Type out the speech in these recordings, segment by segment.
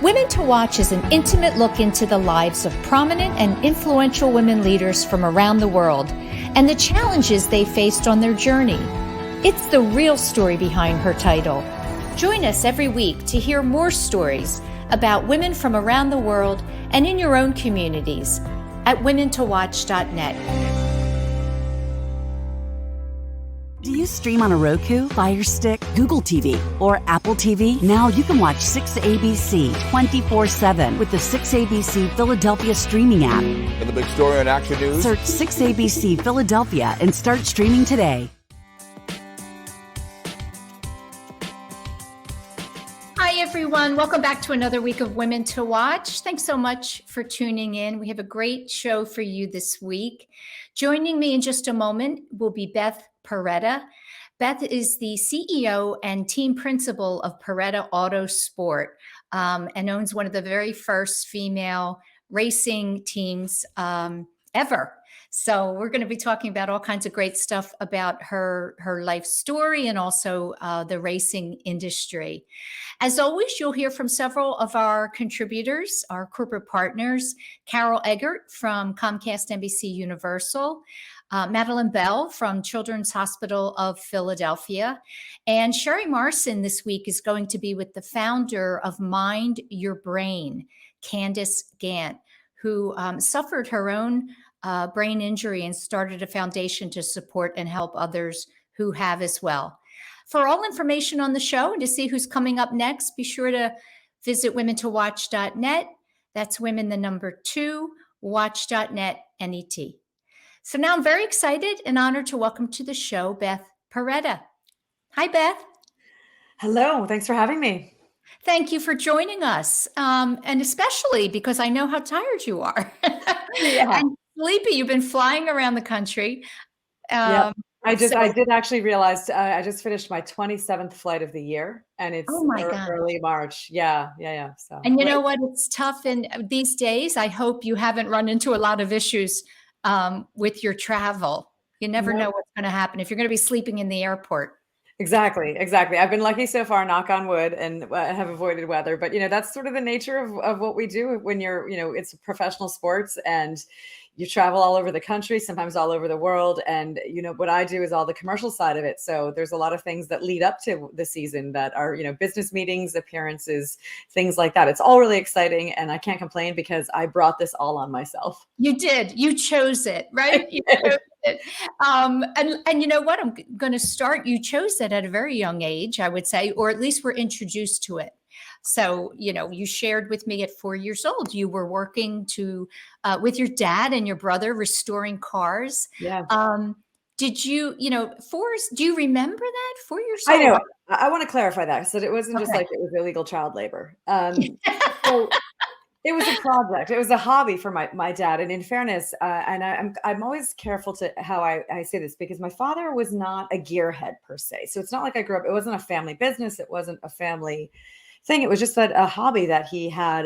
Women to Watch is an intimate look into the lives of prominent and influential women leaders from around the world and the challenges they faced on their journey. It's the real story behind her title. Join us every week to hear more stories about women from around the world and in your own communities at womentowatch.net. Do you stream on a Roku, Fire Stick, Google TV, or Apple TV? Now you can watch 6ABC 24/7 with the 6ABC Philadelphia streaming app. And the big story on Action News? Search 6ABC Philadelphia and start streaming today. Hi, everyone. Welcome back to another week of Women to Watch. Thanks so much for tuning in. We have a great show for you this week. Joining me in just a moment will be Beth Paretta. Beth is the CEO and team principal of Paretta Autosport and owns one of the very first female racing teams ever. So we're going to be talking about all kinds of great stuff about her life story and also the racing industry. As always, you'll hear from several of our contributors, our corporate partners, Carol Eggert from Comcast NBC Universal, Madeline Bell from Children's Hospital of Philadelphia, and Sherry Marson this week is going to be with the founder of Mind Your Brain, Candace Gant, who suffered her own brain injury and started a foundation to support and help others who have as well. For all information on the show and to see who's coming up next, be sure to visit womentowatch.net. That's women, the number 2, watch.net, N-E-T. So now I'm very excited and honored to welcome to the show Beth Paretta. Hi, Beth. Hello. Thanks for having me. Thank you for joining us, and especially because I know how tired you are. Yeah. And sleepy. You've been flying around the country. Yeah. I did actually realize I just finished my 27th flight of the year, and it's early March. Yeah. So, and you know what? It's tough in these days. I hope you haven't run into a lot of issues with your travel. You never know what's going to happen if you're going to be sleeping in the airport. Exactly. I've been lucky so far, knock on wood, and have avoided weather. But, that's sort of the nature of what we do when you're, it's professional sports and you travel all over the country, sometimes all over the world. And, what I do is all the commercial side of it. So there's a lot of things that lead up to the season that are, business meetings, appearances, things like that. It's all really exciting. And I can't complain because I brought this all on myself. You did. You chose it, right? You chose it. And you know what? I'm going to start. You chose it at a very young age, I would say, or at least were introduced to it. So, you shared with me at 4 years old, you were working with your dad and your brother restoring cars. Yeah. Did you, do you remember that 4 years old? I know. I want to clarify that so that it wasn't just like it was illegal child labor. So it was a project. It was a hobby for my dad. And in fairness, and I'm always careful to how I say this because my father was not a gearhead per se. So it's not like I grew up. It wasn't a family business. It wasn't a family thing. It was just that a hobby that he had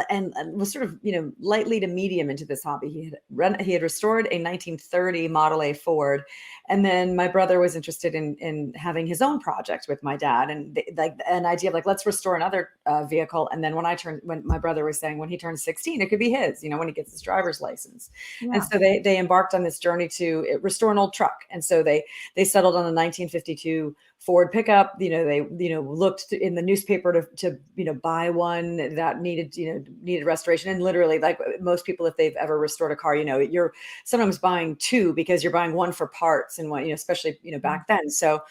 and was sort of, lightly to medium into this hobby. He had restored a 1930 Model A Ford. And then my brother was interested in having his own project with my dad and an idea of let's restore another vehicle. And then when my brother was saying when he turns 16, it could be his, when he gets his driver's license. Yeah. And so they embarked on this journey to restore an old truck. And so they settled on a 1952 Ford pickup. They looked in the newspaper to buy one that needed restoration. And literally, like most people, if they've ever restored a car, you're sometimes buying two because you're buying one for parts and one, especially back then. So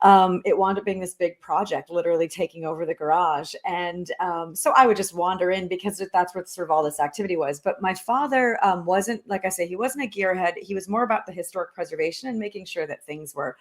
it wound up being this big project, literally taking over the garage. And so I would just wander in because that's what sort of all this activity was. But my father wasn't, like I say, he wasn't a gearhead. He was more about the historic preservation and making sure that things were,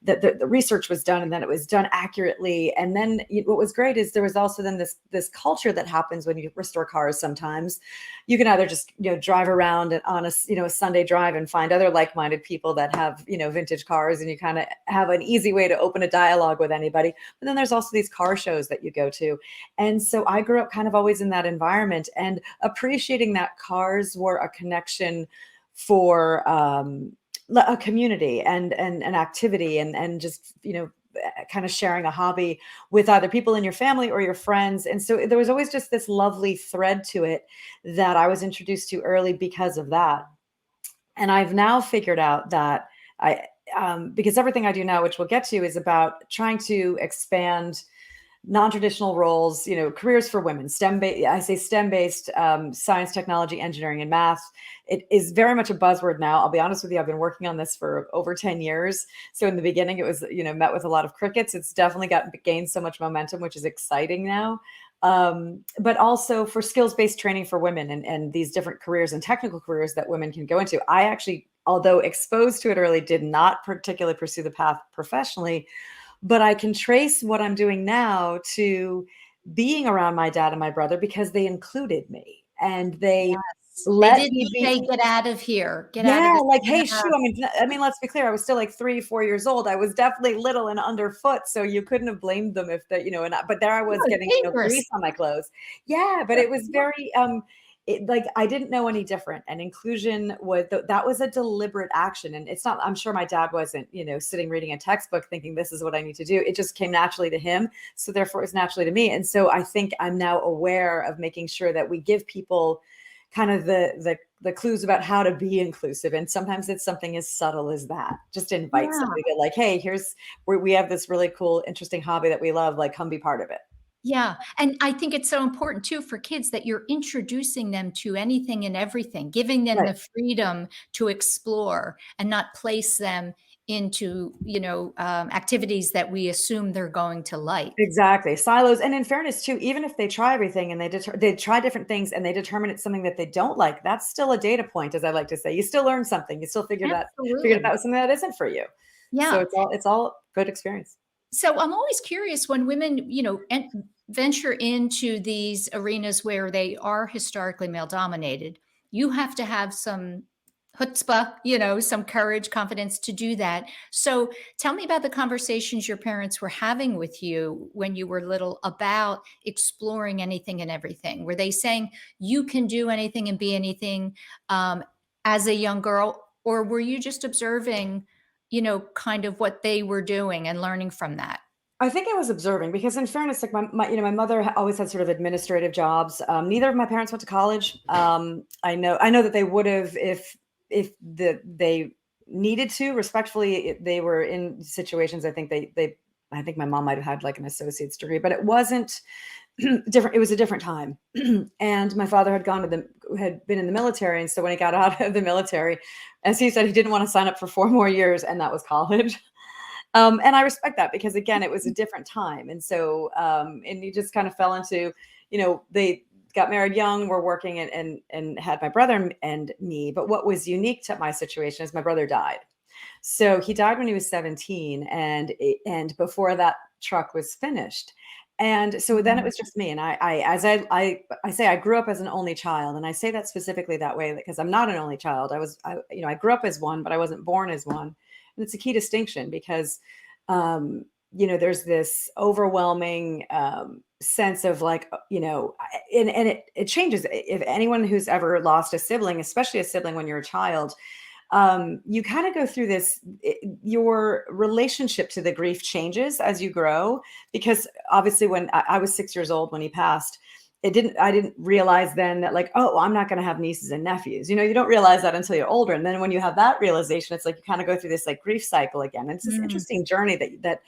that the research was done and that it was done accurately. And then what was great is there was also then this culture that happens when you restore cars. Sometimes you can either just, drive around on a Sunday drive and find other like-minded people that have, vintage cars, and you kind of have an easy way to open a dialogue with anybody. But then there's also these car shows that you go to. And so I grew up kind of always in that environment and appreciating that cars were a connection for a community and an activity and just, kind of sharing a hobby with either people in your family or your friends. And so there was always just this lovely thread to it that I was introduced to early because of that. And I've now figured out that because everything I do now, which we'll get to, is about trying to expand non-traditional roles, careers for women, I say STEM-based, science, technology, engineering, and math. It is very much a buzzword now. I'll be honest with you. I've been working on this for over 10 years. So in the beginning, it was, met with a lot of crickets. It's definitely gained so much momentum, which is exciting now. But also for skills-based training for women and these different careers and technical careers that women can go into. I actually, although exposed to it early, did not particularly pursue the path professionally. But I can trace what I'm doing now to being around my dad and my brother because they included me and they let they me didn't say, get out of here. Get out yeah, of it. like, hey, shoo. I mean, let's be clear. I was still like 3, 4 years old. I was definitely little and underfoot. So you couldn't have blamed them if that, but there I was getting, grease on my clothes. Yeah. But it was very, like I didn't know any different, and inclusion that was a deliberate action. And it's not, I'm sure my dad wasn't, sitting reading a textbook thinking this is what I need to do. It just came naturally to him. So therefore it's naturally to me. And so I think I'm now aware of making sure that we give people kind of the clues about how to be inclusive. And sometimes it's something as subtle as that. Just invite somebody to like, hey, we have this really cool, interesting hobby that we love, like come be part of it. Yeah. And I think it's so important too for kids that you're introducing them to anything and everything, giving them the freedom to explore and not place them into, activities that we assume they're going to like. Exactly. Silos. And in fairness too, even if they try everything and they try different things and they determine it's something that they don't like, that's still a data point, as I like to say. You still learn something. You still figure that was something that isn't for you. Yeah. So it's all good experience. So I'm always curious when women, venture into these arenas where they are historically male dominated, you have to have some chutzpah, some courage, confidence to do that. So tell me about the conversations your parents were having with you when you were little about exploring anything and everything. Were they saying you can do anything and be anything as a young girl, or were you just observing, kind of what they were doing and learning from that? I think I was observing because, in fairness, like my mother always had sort of administrative jobs. Neither of my parents went to college. I know that they would have if they needed to. Respectfully, they were in situations. I think I think my mom might have had like an associate's degree, but it wasn't different. It was a different time, and my father had been in the military, and so when he got out of the military, as he said, he didn't want to sign up for 4 more years, and that was college. And I respect that because, again, it was a different time. And so, and you just kind of fell into, they got married young, were working and had my brother and me. But what was unique to my situation is my brother died. So he died when he was 17 and before that truck was finished. And so then it was just me. And as I say, I grew up as an only child. And I say that specifically that way because I'm not an only child. I grew up as one, but I wasn't born as one. And it's a key distinction because, there's this overwhelming sense of like, and it changes. If anyone who's ever lost a sibling, especially a sibling when you're a child, you kind of go through this, your relationship to the grief changes as you grow, because obviously when I was 6 years old when he passed, I didn't realize then that like, oh, I'm not going to have nieces and nephews. You don't realize that until you're older. And then when you have that realization, it's like you kind of go through this like grief cycle again. And it's this interesting journey that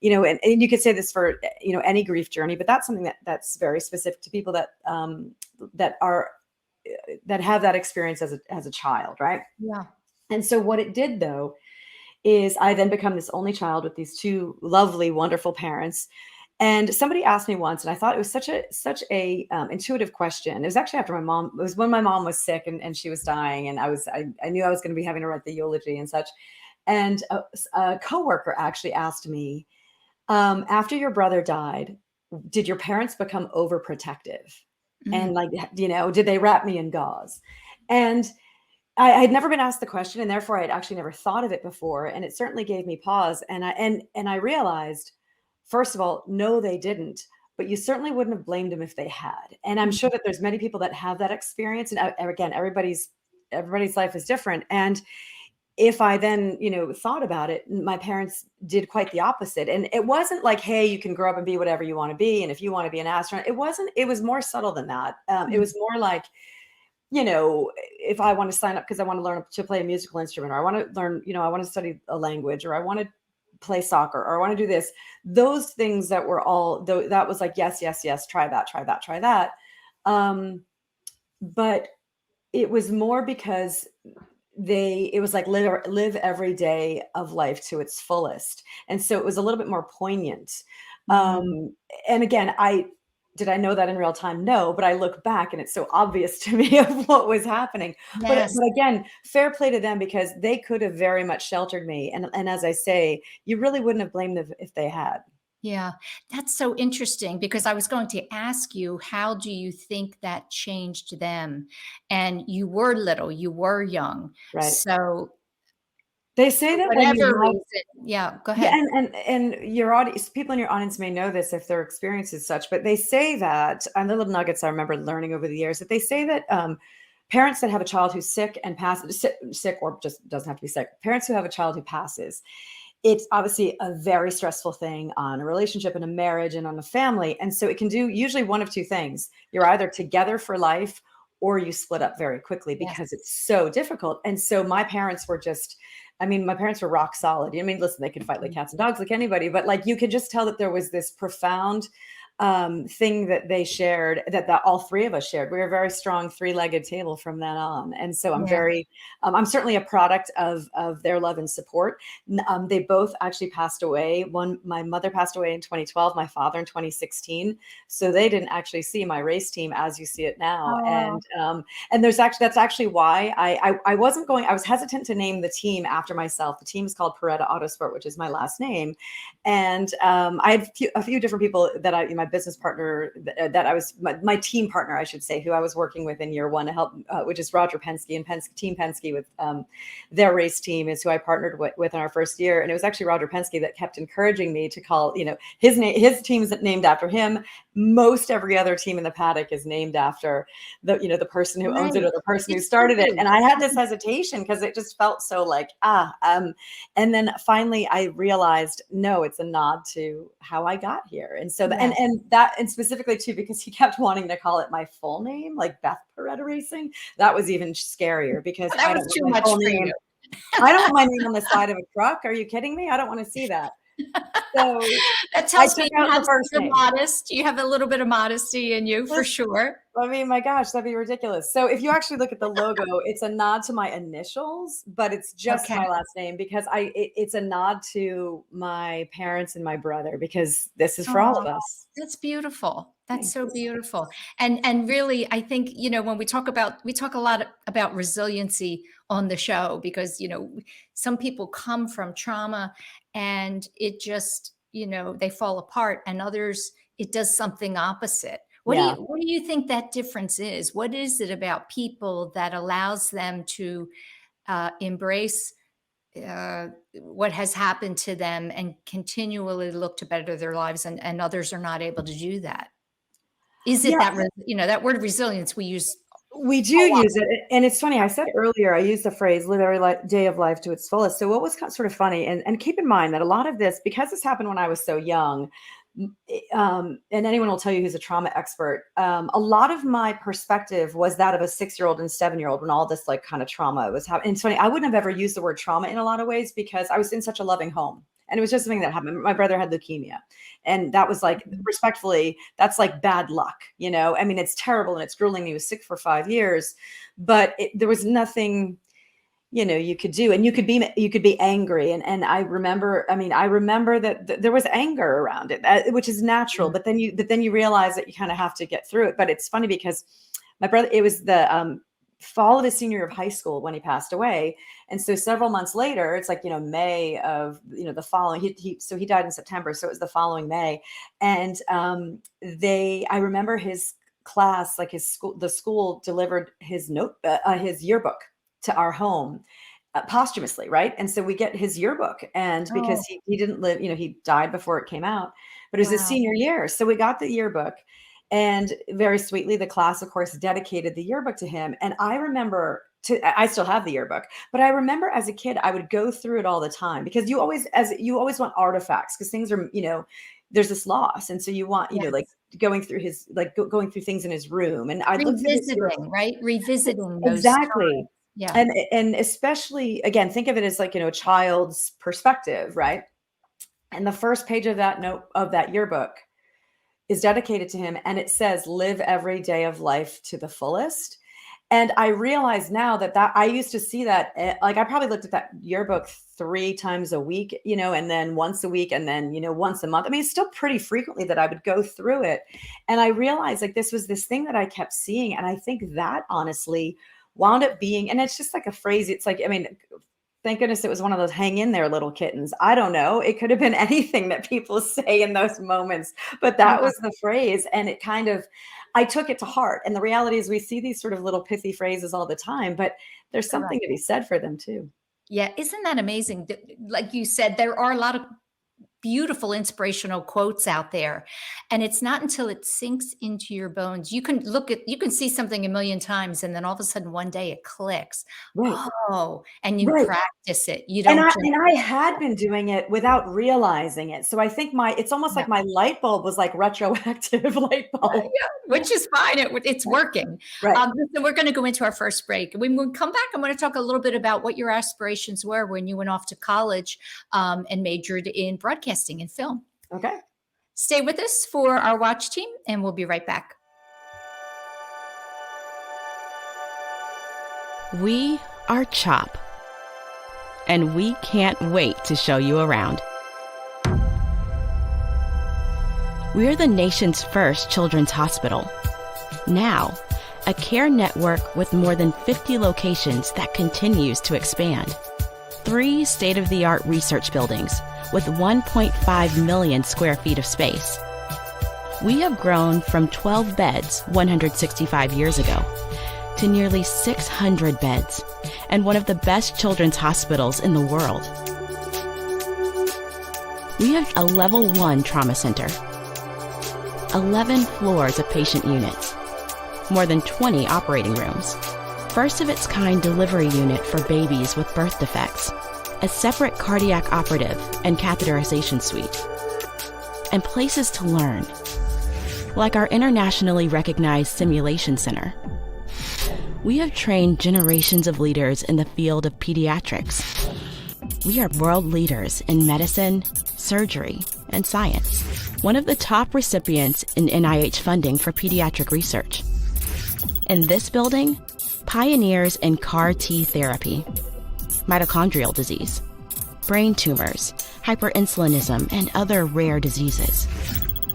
and you could say this for, any grief journey, but that's something that's very specific to people that have that experience as a child. Right. Yeah. And so what it did though, is I then become this only child with these 2 lovely, wonderful parents. And somebody asked me once, and I thought it was such a intuitive question. It was actually after it was when my mom was sick and she was dying, and I knew I was going to be having to write the eulogy and such. And a coworker actually asked me, after your brother died, did your parents become overprotective? And like, did they wrap me in gauze? And I'd never been asked the question, and therefore I'd actually never thought of it before. And it certainly gave me pause. And I realized, first of all, no, they didn't, but you certainly wouldn't have blamed them if they had. And I'm sure that there's many people that have that experience. And again, everybody's life is different. And if I then, thought about it, my parents did quite the opposite. And it wasn't like, hey, you can grow up and be whatever you want to be. And if you want to be an astronaut, it was more subtle than that. It was more like, if I want to sign up because I want to learn to play a musical instrument, or I want to learn, I want to study a language, or I want to play soccer, or I want to do this, those things that were all, that was like, yes, yes, yes, try that, try that, try that. But it was more because it was like live every day of life to its fullest. And so it was a little bit more poignant. And again, did I know that in real time? No, but I look back and it's so obvious to me of what was happening. Yes. But again, fair play to them, because they could have very much sheltered me. And as I say, you really wouldn't have blamed them if they had. Yeah, that's so interesting, because I was going to ask you, how do you think that changed them? And you were little, you were young. Right. So They say that when whatever you have, reason, yeah, go yeah, ahead. and your audience, people in your audience may know this if their experience is such, but they say that, and the little nuggets I remember learning over the years, that they say that parents that have a child who's sick and passes, sick or just doesn't have to be sick, parents who have a child who passes, it's obviously a very stressful thing on a relationship and a marriage and on a family. And so it can do usually one of two things. You're either together for life, or you split up very quickly because it's so difficult. And so my parents were just, my parents were rock solid. Listen, they could fight like cats and dogs, like anybody, but like you could just tell that there was this profound thing that they shared, that all three of us shared. We were a very strong three-legged table from then on. And so I'm very, I'm certainly a product of their love and support. They both actually passed away. My mother passed away in 2012, my father in 2016. So they didn't actually see my race team as you see it now. Oh. And that's actually why I was hesitant to name the team after myself. The team is called Paretta Autosport, which is my last name. And I had a few different people that my business partner, that I was my team partner, I should say, who I was working with in year one to help, which is Roger Penske and Team Penske with their race team, is who I partnered with in our first year. And it was actually Roger Penske that kept encouraging me to call, his team is named after him. Most every other team in the paddock is named after the person who owns it, or the person who started it. And I had this hesitation because it just felt so like, and then finally I realized, no, it's a nod to how I got here. And so, and specifically too, because he kept wanting to call it my full name, like Beth Paretta Racing. That was even scarier, because That was too much for you. I don't want my name on the side of a truck. Are you kidding me? I don't want to see that. So that tells me you have modest. You have a little bit of modesty in you, for sure. My gosh, that'd be ridiculous. So if you actually look at the logo, it's a nod to my initials, but it's just my last name, because it's a nod to my parents and my brother, because this is for all of us. That's beautiful. That's so beautiful. And really, I think, when we talk a lot about resiliency on the show, because, some people come from trauma and it just, they fall apart, and others, it does something opposite. What do you think that difference is? What is it about people that allows them to embrace what has happened to them and continually look to better their lives, and others are not able to do that? Is it that, that word resilience we use? We do use it. And it's funny, I said earlier, I used the phrase live every day of life to its fullest. So what was sort of funny, and keep in mind that a lot of this, because this happened when I was so young, and anyone will tell you who's a trauma expert, a lot of my perspective was that of a 6-year-old and 7-year-old when all this like kind of trauma was happening. And it's funny, I wouldn't have ever used the word trauma in a lot of ways, because I was in such a loving home. And it was just something that happened. My brother had leukemia. And that was like, respectfully, that's like bad luck. It's terrible and it's grueling. He was sick for 5 years, but there was nothing, you could do. And you could be angry. And I remember that there was anger around it, which is natural. But then you realize that you kind of have to get through it. But it's funny, because my brother, it was the fall of his senior year of high school when he passed away. And so several months later, it's like, May of, the following, he died in September. So it was the following May. And I remember his class, like the school delivered his yearbook to our home posthumously. Right. And so we get his yearbook, and because he didn't live, he died before it came out, but it was his senior year. So we got the yearbook. And very sweetly, the class, of course, dedicated the yearbook to him. And I remember I still have the yearbook, but I remember as a kid, I would go through it all the time because you always want artifacts because things are, there's this loss. And so you want, like going through going through things in his room. And I looked revisiting, right? Revisiting those exactly. times. Yeah. And especially again, think of it as like, a child's perspective, right? And the first page of that yearbook is dedicated to him. And it says, live every day of life to the fullest. And I realize now that I used to see that, like I probably looked at that yearbook 3 times a week, and then once a week and then, once a month. I mean, it's still pretty frequently that I would go through it. And I realized like this was this thing that I kept seeing. And I think that honestly wound up being, and it's just like a phrase. It's like, I mean, thank goodness it was one of those hang in there little kittens. I don't know. It could have been anything that people say in those moments, but that was the phrase. And it kind of, I took it to heart. And the reality is we see these sort of little pithy phrases all the time, but there's something to be said for them too. Yeah. Isn't that amazing? Like you said, there are a lot of beautiful inspirational quotes out there. And it's not until it sinks into your bones. You can see something a million times and then all of a sudden one day it clicks. Right. Oh, and you practice it. You And don't. I had been doing it without realizing it. So I think it's almost like my light bulb was like retroactive light bulb. Yeah, which is fine. It's working. Right. So we're going to go into our first break. When we come back, I'm going to talk a little bit about what your aspirations were when you went off to college and majored in broadcasting and film. Okay. Stay with us for our watch team and we'll be right back. We are CHOP, and we can't wait to show you around. We're the nation's first children's hospital. Now, a care network with more than 50 locations that continues to expand. 3 state-of-the-art research buildings with 1.5 million square feet of space. We have grown from 12 beds 165 years ago to nearly 600 beds and one of the best children's hospitals in the world. We have a level 1 trauma center, 11 floors of patient units, more than 20 operating rooms, first of its kind delivery unit for babies with birth defects, a separate cardiac operative and catheterization suite, and places to learn, like our internationally recognized simulation center. We have trained generations of leaders in the field of pediatrics. We are world leaders in medicine, surgery, and science. One of the top recipients in NIH funding for pediatric research. In this building, pioneers in CAR T therapy, mitochondrial disease, brain tumors, hyperinsulinism, and other rare diseases.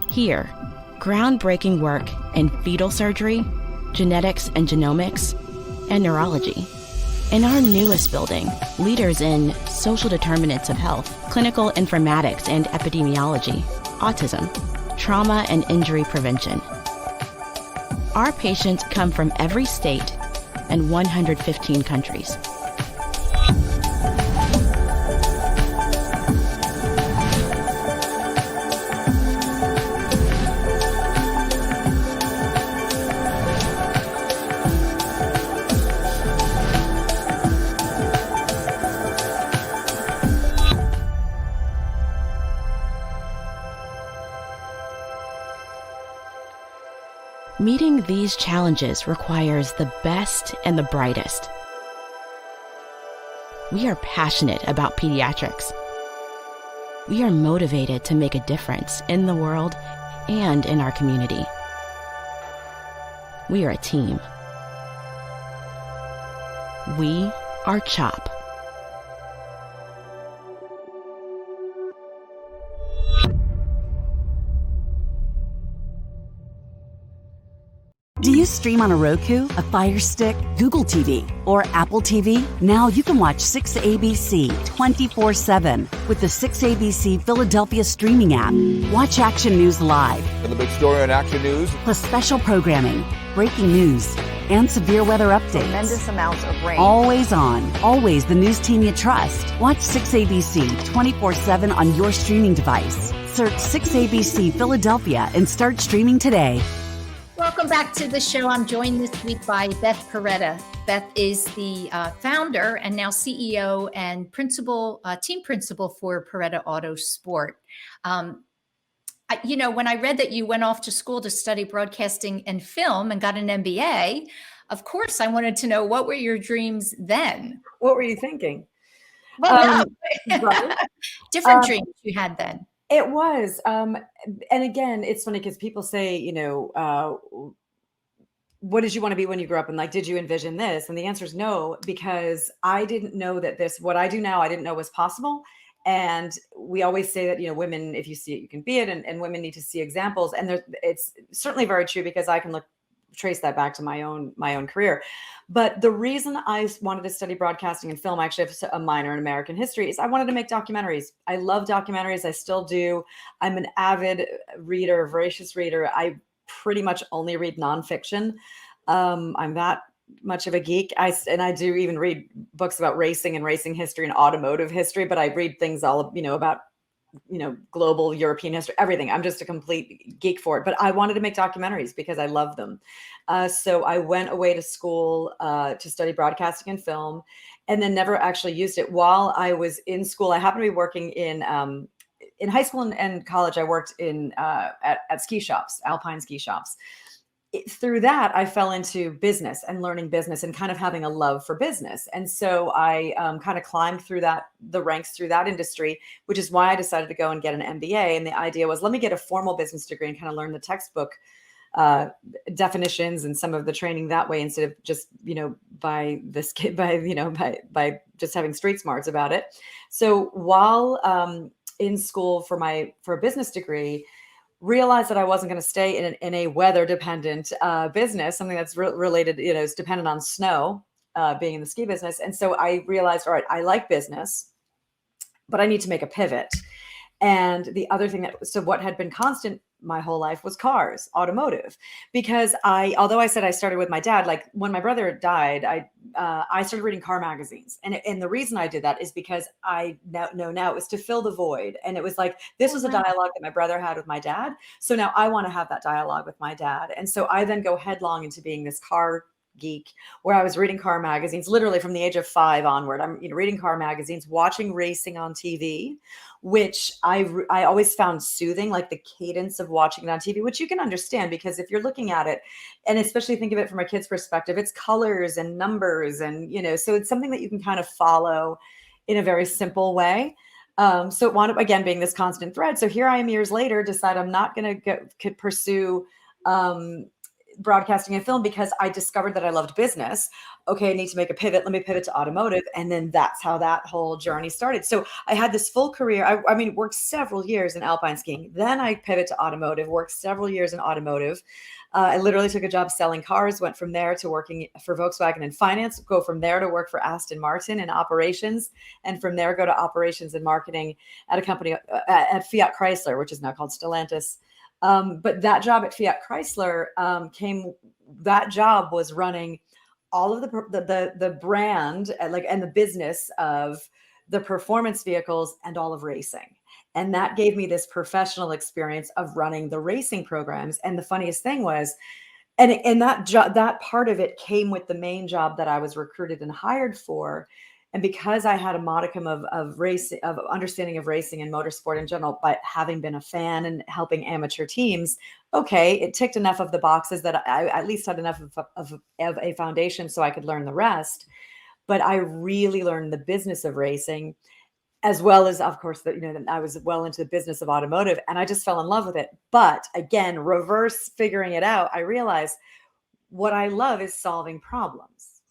Here, groundbreaking work in fetal surgery, genetics and genomics, and neurology. In our newest building, leaders in social determinants of health, clinical informatics and epidemiology, autism, trauma and injury prevention. Our patients come from every state and 115 countries. Meeting these challenges requires the best and the brightest. We are passionate about pediatrics. We are motivated to make a difference in the world and in our community. We are a team. We are CHOP. Do you stream on a Roku, a Fire Stick, Google TV, or Apple TV? Now you can watch 6ABC 24/7 with the 6ABC Philadelphia streaming app. Watch action news live, And the big story on Action News. plus special programming, breaking news, and severe weather updates. Tremendous amounts of rain. Always on, always the news team you trust. Watch 6ABC 24/7 on your streaming device. Search 6ABC Philadelphia and start streaming today. Welcome back to the show. I'm joined this week by Beth Paretta. Beth is the founder and now CEO and team principal for Paretta Autosport. When I read that you went off to school to study broadcasting and film and got an MBA, of course, I wanted to know, what were your dreams then? What were you thinking? Well, no, Right. different dreams you had then. It was. And again, it's funny because people say, what did you want to be when you grew up? And like, did you envision this? And the answer is no, because I didn't know that what I do now, I didn't know was possible. And we always say that, women, if you see it, you can be it. And women need to see examples. And it's certainly very true, because I can trace that back to my own career. But the reason I wanted to study broadcasting and film, I actually have a minor in American history, is I wanted to make documentaries. I love documentaries. I still do. I'm an avid reader, voracious reader. I pretty much only read nonfiction. I'm that much of a geek. I do even read books about racing and racing history and automotive history, but I read things all, about, global European history, everything. I'm just a complete geek for it. But I wanted to make documentaries because I love them. So I went away to school to study broadcasting and film, and then never actually used it. While I was in school, I happened to be working in high school and college. I worked at ski shops, alpine ski shops. Through that, I fell into business and learning business and kind of having a love for business. And so I kind of climbed through the ranks through that industry, which is why I decided to go and get an MBA. And the idea was, let me get a formal business degree and kind of learn the textbook definitions and some of the training that way, instead of just, by just having street smarts about it. So while in school for a business degree, realized that I wasn't going to stay in a weather dependent business, something that's related, is dependent on snow, being in the ski business. And so I realized, all right, I like business, but I need to make a pivot. And the other thing so what had been constant my whole life was cars, automotive, because although I said I started with my dad, like when my brother died, I started reading car magazines. And the reason I did that is because I know now it was to fill the void. And it was like, this was a dialogue that my brother had with my dad. So now I want to have that dialogue with my dad. And so I then go headlong into being this car geek, where I was reading car magazines literally from the age of 5 onward. I'm reading car magazines, watching racing on TV, which I always found soothing, like the cadence of watching it on TV, which you can understand, because if you're looking at it, and especially think of it from a kid's perspective, it's colors and numbers, and so it's something that you can kind of follow in a very simple way. So it wound up again being this constant thread. So here I am years later, decide I'm not going to pursue broadcasting and film, because I discovered that I loved business. Okay, I need to make a pivot. Let me pivot to automotive. And then that's how that whole journey started. So I had this full career. I worked several years in alpine skiing. Then I pivoted to automotive, worked several years in automotive. I literally took a job selling cars, went from there to working for Volkswagen in finance, go from there to work for Aston Martin in operations, and from there go to operations and marketing at a company at Fiat Chrysler, which is now called Stellantis. But that job at Fiat Chrysler that job was running all of the brand and the business of the performance vehicles and all of racing. And that gave me this professional experience of running the racing programs. And the funniest thing was, and that part of it came with the main job that I was recruited and hired for. And because I had a modicum of understanding of racing and motorsport in general, by having been a fan and helping amateur teams, okay, it ticked enough of the boxes that I at least had enough of a foundation so I could learn the rest. But I really learned the business of racing, as well as, of course, that I was well into the business of automotive, and I just fell in love with it. But again, reverse figuring it out, I realized what I love is solving problems.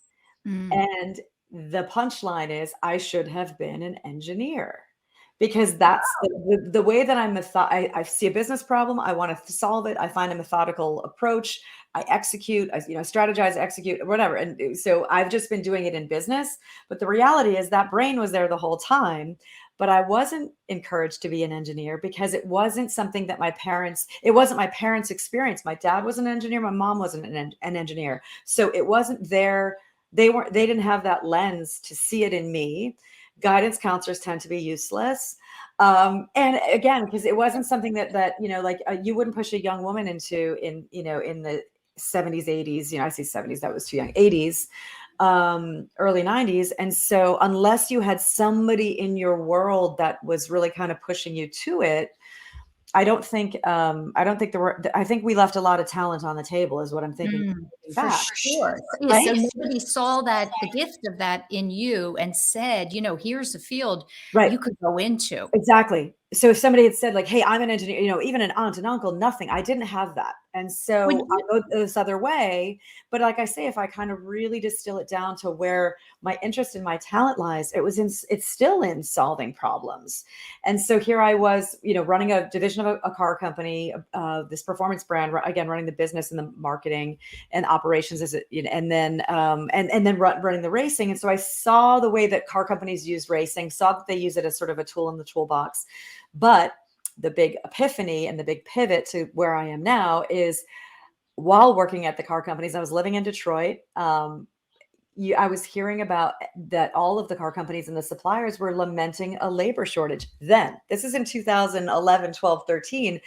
And the punchline is I should have been an engineer, because that's the way that I see a business problem. I want to solve it. I find a methodical approach. I execute, strategize, execute, whatever. And so I've just been doing it in business. But the reality is that brain was there the whole time. But I wasn't encouraged to be an engineer, because it wasn't something that it wasn't my parents' experience. My dad was an engineer. My mom wasn't an engineer. So it wasn't there. They didn't have that lens to see it in me. Guidance counselors tend to be useless. And again, because it wasn't something that you wouldn't push a young woman into in the 70s, 80s, I say 70s, that was too young, 80s, early 90s. And so unless you had somebody in your world that was really kind of pushing you to it, I don't think I think we left a lot of talent on the table is what I'm thinking For back. sure. Yeah, Right? so nobody saw the gift of that in you and said, here's a field Right. you could go into. Exactly. So if somebody had said like, hey, I'm an engineer, even an aunt and uncle, nothing, I didn't have that. And Would so I you- go this other way. But like I say, if I kind of really distill it down to where my interest and my talent lies, it's still in solving problems. And so here I was, running a division of a car company, this performance brand, again, running the business and the marketing and operations and then running the racing. And so I saw the way that car companies use racing, saw that they use it as sort of a tool in the toolbox. But the big epiphany and the big pivot to where I am now is while working at the car companies, I was living in Detroit. I was hearing about that all of the car companies and the suppliers were lamenting a labor shortage. Then this is in 2011, 12, 13,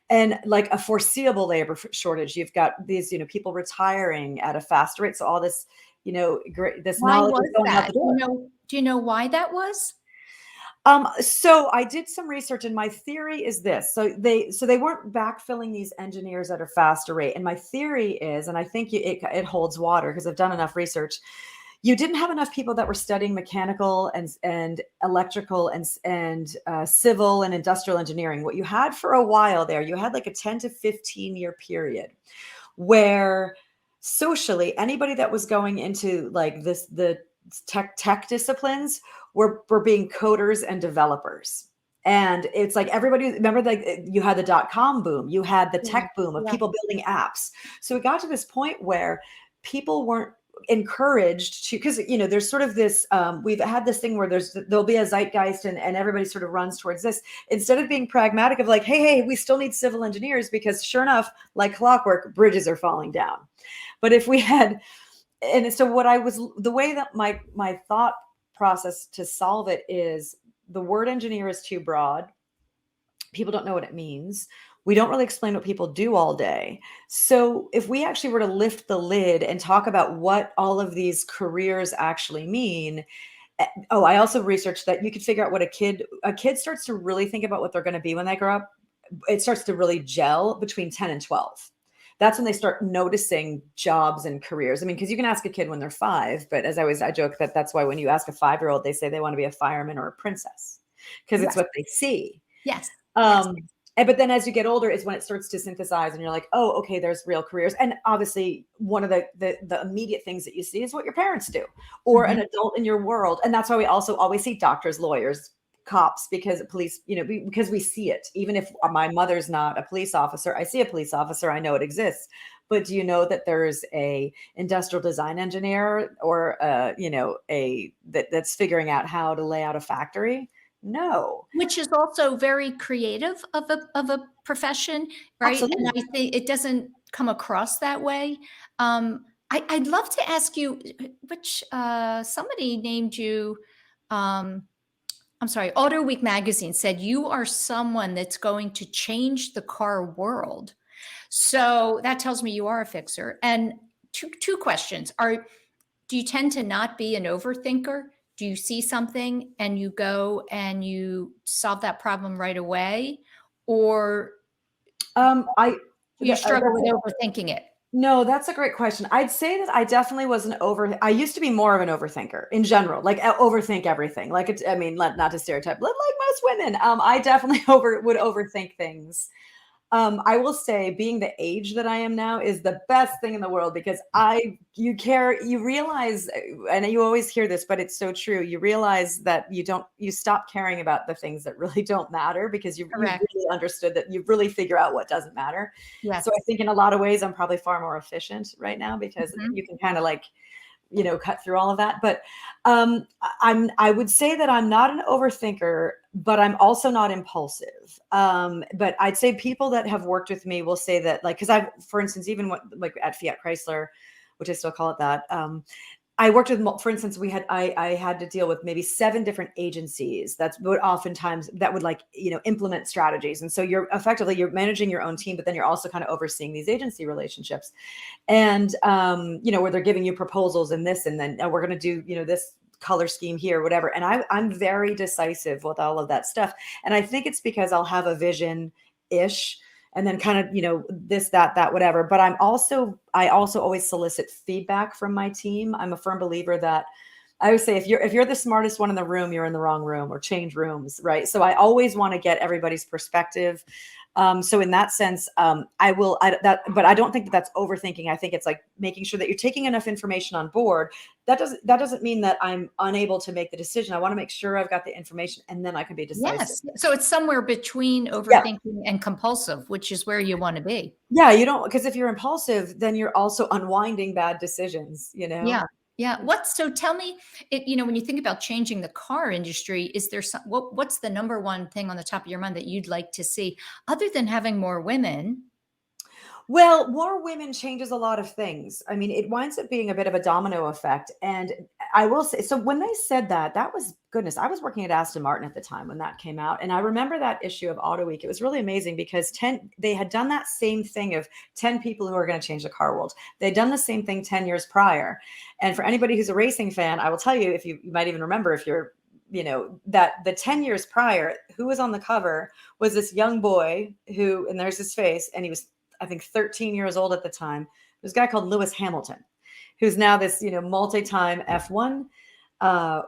and like a foreseeable labor shortage. You've got these, people retiring at a fast rate. So all this, this Why knowledge was is going out that? the door. Do you know why that was? So I did some research and my theory is this. So they weren't backfilling these engineers at a faster rate. And my theory is, and I think it holds water because I've done enough research. You didn't have enough people that were studying mechanical and electrical and civil and industrial engineering. What you had for a while there, you had like a 10 to 15 year period where socially anybody that was going into like the tech disciplines were being coders and developers. And it's like everybody, remember, like you had the .com boom, you had the tech boom of people building apps. So it got to this point where people weren't encouraged to, because there's sort of this we've had this thing where there'll be a zeitgeist and everybody sort of runs towards this instead of being pragmatic of like, hey, we still need civil engineers because sure enough, like clockwork, bridges are falling down. But if we had, and so the way that my thought process to solve it is the word engineer is too broad. People don't know what it means. We don't really explain what people do all day. So if we actually were to lift the lid and talk about what all of these careers actually mean. I also researched that you could figure out what a kid starts to really think about what they're going to be when they grow up. It starts to really gel between 10 and 12. That's when they start noticing jobs and careers. I mean, because you can ask a kid when they're 5, but as I joke that's why when you ask a 5-year-old, they say they want to be a fireman or a princess because it's what they see. Yes. But then as you get older is when it starts to synthesize and you're like, oh, okay, there's real careers. And obviously one of the immediate things that you see is what your parents do or an adult in your world. And that's why we also always see doctors, lawyers, cops, because police, because we see it. Even if my mother's not a police officer, I see a police officer, I know it exists. But do you know that there's a industrial design engineer or that's figuring out how to lay out a factory? No. Which is also very creative of a profession, right? Absolutely. And I think it doesn't come across that way. I'd love to ask you, which somebody named you. I'm sorry, Auto Week magazine said you are someone that's going to change the car world. So that tells me you are a fixer. And two questions do you tend to not be an overthinker? Do you see something and you go and you solve that problem right away? Or you struggle with overthinking it? No, that's a great question. I'd say that I definitely was I used to be more of an overthinker in general, like overthink everything. Like not to stereotype, but like most women, I definitely would overthink things. I will say being the age that I am now is the best thing in the world because you realize, and you always hear this, but it's so true. You realize that you stop caring about the things that really don't matter because you really understood that you really figure out what doesn't matter. Yes. So I think in a lot of ways, I'm probably far more efficient right now because you can kind of like, cut through all of that. But I would say that I'm not an overthinker, but I'm also not impulsive. But I'd say people that have worked with me will say that, like, because for instance, even like at Fiat Chrysler, which I still call it that, I worked with, for instance, I had to deal with maybe 7 different agencies. That's what oftentimes that would like, implement strategies. And so you're managing your own team, but then you're also kind of overseeing these agency relationships. And, where they're giving you proposals and this, and then we're going to do, this color scheme here, whatever. And I'm very decisive with all of that stuff. And I think it's because I'll have a vision-ish, and then kind of, this, that, whatever. But I also always solicit feedback from my team. I'm a firm believer that I always say, if you're the smartest one in the room, you're in the wrong room, or change rooms, right? So I always want to get everybody's perspective. So in that sense, but I don't think that that's overthinking. I think it's like making sure that you're taking enough information on board. That doesn't mean that I'm unable to make the decision. I want to make sure I've got the information, and then I can be decisive. Yes. So it's somewhere between overthinking and compulsive, which is where you want to be. Yeah. You don't, because if you're impulsive, then you're also unwinding bad decisions, Yeah. Yeah. So tell me, when you think about changing the car industry, is there what's the number one thing on the top of your mind that you'd like to see other than having more women? Well, more women changes a lot of things. I mean, it winds up being a bit of a domino effect. And I will say, so when they said that was goodness, I was working at Aston Martin at the time when that came out. And I remember that issue of Auto Week. It was really amazing because they had done that same thing of 10 people who are going to change the car world. They'd done the same thing 10 years prior. And for anybody who's a racing fan, I will tell you, if you might even remember, if you're, that the 10 years prior, who was on the cover was this young boy who, and there's his face, and he was, I think, 13 years old at the time. This guy called Lewis Hamilton, who's now this, multi-time F1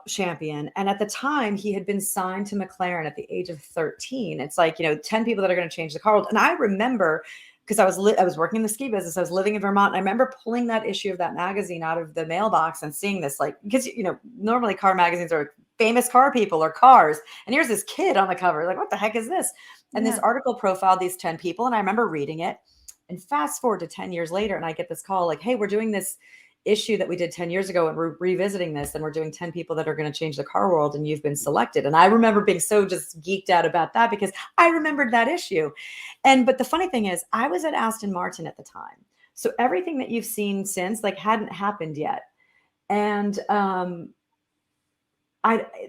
champion. And at the time, he had been signed to McLaren at the age of 13. It's like, 10 people that are going to change the car world. And I remember, because I was working in the ski business, I was living in Vermont, and I remember pulling that issue of that magazine out of the mailbox and seeing this, like, because, normally car magazines are famous car people or cars. And here's this kid on the cover. Like, what the heck is this? And this article profiled these 10 people. And I remember reading it. And fast forward to 10 years later, and I get this call like, hey, we're doing this issue that we did 10 years ago, and we're revisiting this, and we're doing 10 people that are going to change the car world, and you've been selected. And I remember being so just geeked out about that because I remembered that issue. But the funny thing is, I was at Aston Martin at the time. So everything that you've seen since hadn't happened yet. And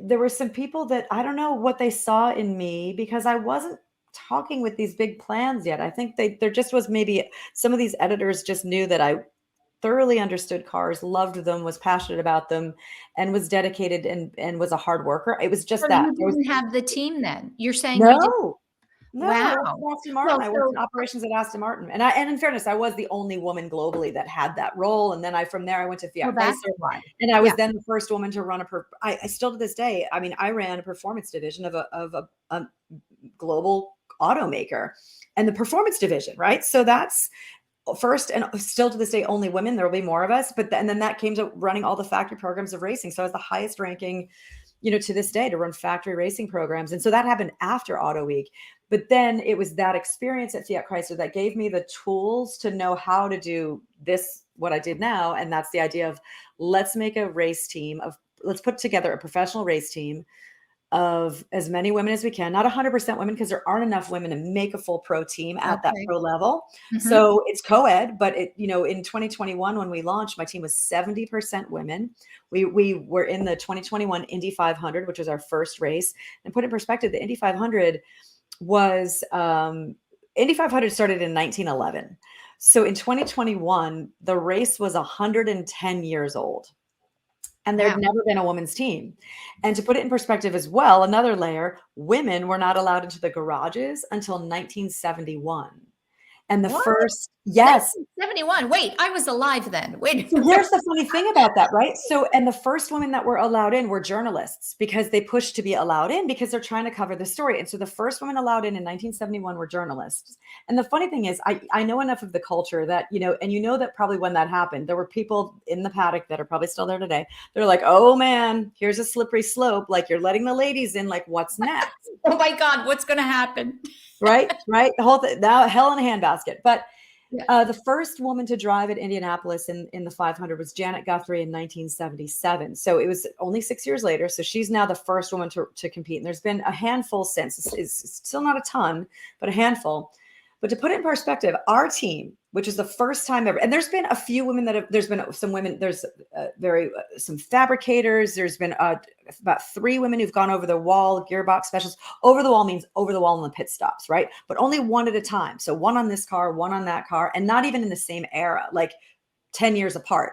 there were some people that I don't know what they saw in me, because I wasn't talking with these big plans yet. I think there just was maybe some of these editors just knew that I thoroughly understood cars, loved them, was passionate about them, and was dedicated and was a hard worker. It was just that. You didn't have the team then. You're saying no. Wow. Aston Martin. I worked in operations at Aston Martin. And in fairness, I was the only woman globally that had that role. And then from there I went to Fiat Chrysler. And I was then the first woman to run I still to this day, I mean, I ran a performance division of a global automaker, and the performance division, right? So that's first, and still to this day, only women. There will be more of us, and then that came to running all the factory programs of racing. So I was the highest ranking, to this day, to run factory racing programs. And so that happened after Auto Week. But then it was that experience at Fiat Chrysler that gave me the tools to know how to do this, what I did now. And that's the idea of let's make a race team let's put together a professional race team of as many women as we can, not 100% women, because there aren't enough women to make a full pro team at that pro level. Mm-hmm. So it's co-ed, but in 2021, when we launched, my team was 70% women. We were in the 2021 Indy 500, which was our first race. And put in perspective, the Indy 500 Indy 500 started in 1911. So in 2021, the race was 110 years old. And there had never been a women's team. And to put it in perspective as well, another layer, women were not allowed into the garages until 1971. And the first, yes. 71. Wait, I was alive then. Wait. So here's the funny thing about that, right? So, and the first women that were allowed in were journalists, because they pushed to be allowed in because they're trying to cover the story. And so the first women allowed in 1971 were journalists. And the funny thing is, I know enough of the culture that, and that probably when that happened, there were people in the paddock that are probably still there today. They're like, oh man, here's a slippery slope. Like, you're letting the ladies in, like, what's next? Oh my God, what's going to happen? Right. The whole thing, now hell in a handbasket. But the first woman to drive at Indianapolis in the 500 was Janet Guthrie in 1977. So it was only 6 years later. So she's now the first woman to compete. And there's been a handful since. It's still not a ton, but a handful. But to put it in perspective, our team, which is the first time ever, and there's been a few women there's been some women, there's some fabricators. There's been about 3 women who've gone over the wall, gearbox specialists. Over the wall means over the wall in the pit stops, right? But only one at a time. So one on this car, one on that car, and not even in the same era, like 10 years apart.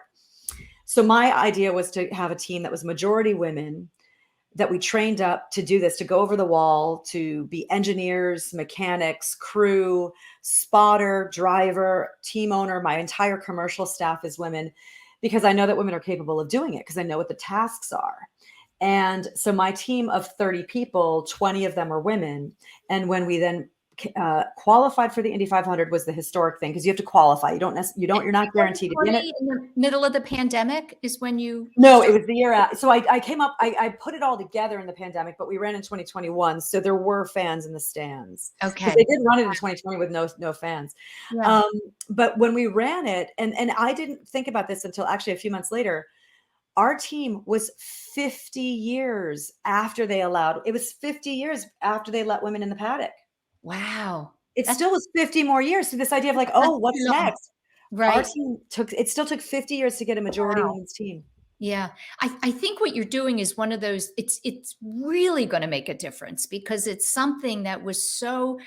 So my idea was to have a team that was majority women, that we trained up to do this, to go over the wall, to be engineers, mechanics, crew, spotter, driver, team owner. My entire commercial staff is women, because I know that women are capable of doing it, because I know what the tasks are. And so my team of 30 people, 20 of them are women. And when we then qualified for the Indy 500 was the historic thing, because you have to qualify. You're not guaranteed to be in it. In the middle of the pandemic is when you. No, it was the year out. So I came up, I put it all together in the pandemic, but we ran in 2021. So there were fans in the stands. Okay. They did run it in 2020 with no fans. Yeah. But when we ran it, and I didn't think about this until actually a few months later, our team was 50 years after they allowed, it was 50 years after they let women in the paddock. Wow. It still was 50 more years. So this idea of like, oh, what's next? Right. Our team still took 50 years to get a majority women's team. Yeah. I think what you're doing is one of those, it's really going to make a difference, because it's something that was so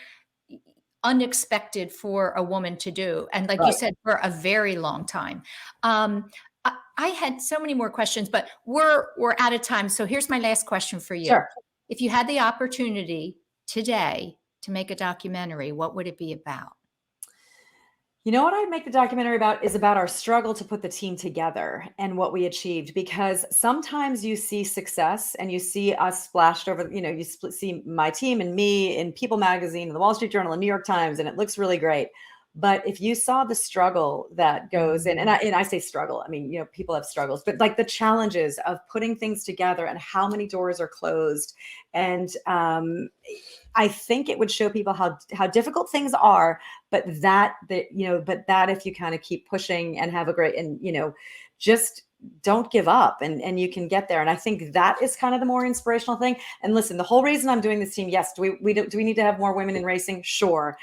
unexpected for a woman to do. And like you said, for a very long time. I had so many more questions, but we're out of time. So here's my last question for you. Sure. If you had the opportunity today to make a documentary, what would it be about? You know what I'd make the documentary about is about our struggle to put the team together and what we achieved, because sometimes you see success and you see us splashed over, you see my team and me in People Magazine and the Wall Street Journal and New York Times, and it looks really great. But if you saw the struggle that goes in, and I say struggle, I mean, people have struggles, but like the challenges of putting things together and how many doors are closed. And I think it would show people how difficult things are, but that if you kind of keep pushing and have a great, and, just don't give up, and you can get there. And I think that is kind of the more inspirational thing. And listen, the whole reason I'm doing this team, yes, do we need to have more women in racing? Sure.